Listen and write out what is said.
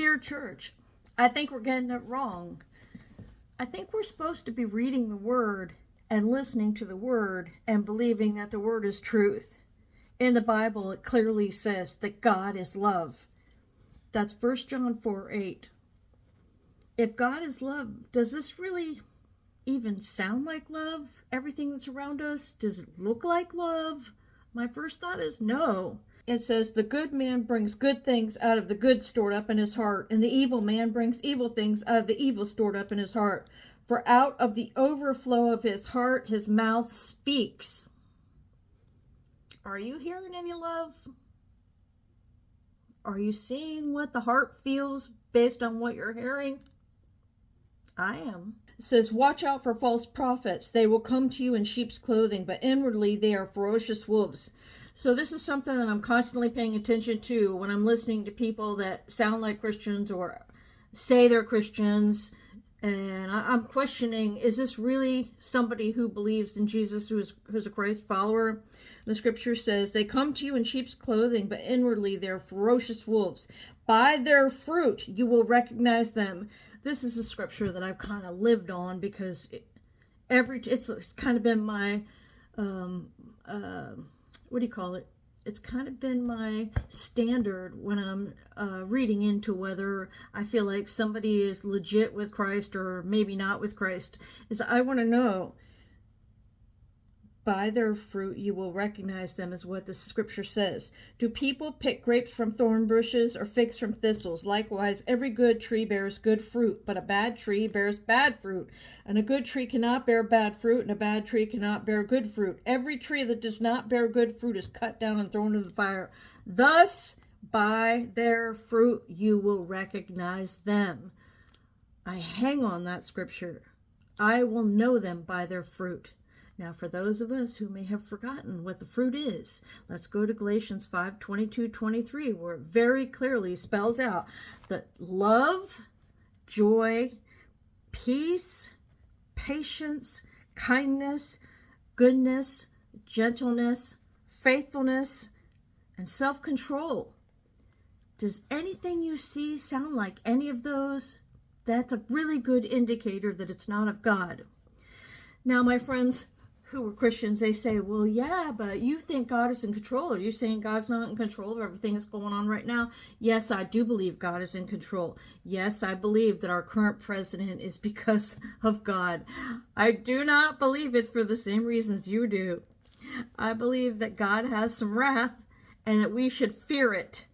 Dear church, I think we're getting it wrong. I think we're supposed to be reading the Word and listening to the Word and believing that the Word is truth. In the Bible, it clearly says that God is love. That's 1 John 4:8. If God is love, does this really even sound like love? Everything that's around us, does it look like love? My first thought is no. It says, the good man brings good things out of the good stored up in his heart, and the evil man brings evil things out of the evil stored up in his heart. For out of the overflow of his heart, his mouth speaks. Are you hearing any love? Are you seeing what the heart feels based on what you're hearing? I am. It says, watch out for false prophets. They will come to you in sheep's clothing, but inwardly they are ferocious wolves. So this is something that I'm constantly paying attention to when I'm listening to people that sound like Christians or say they're Christians. And I'm questioning, is this really somebody who believes in Jesus, who's a Christ follower? The scripture says, they come to you in sheep's clothing, but inwardly they're ferocious wolves. By their fruit you will recognize them. This is a scripture that I've kind of lived on because it's kind of been my, it's kind of been my standard when I'm reading into whether I feel like somebody is legit with Christ or maybe not with Christ, is I want to know, by their fruit you will recognize them, is what the scripture says. Do people pick grapes from thorn bushes or figs from thistles? Likewise, every good tree bears good fruit, but a bad tree bears bad fruit. And a good tree cannot bear bad fruit, and a bad tree cannot bear good fruit. Every tree that does not bear good fruit is cut down and thrown into the fire. Thus, by their fruit you will recognize them. I hang on that scripture. I will know them by their fruit. Now, for those of us who may have forgotten what the fruit is, let's go to Galatians 5:22-23, where it very clearly spells out that love, joy, peace, patience, kindness, goodness, gentleness, faithfulness, and self-control. Does anything you see sound like any of those? That's a really good indicator that it's not of God. Now, my friends who were Christians, they say, well, yeah, but you think God is in control. Are you saying God's not in control of everything that's going on right now? Yes, I do believe God is in control. Yes, I believe that our current president is because of God. I do not believe it's for the same reasons you do. I believe that God has some wrath and that we should fear it.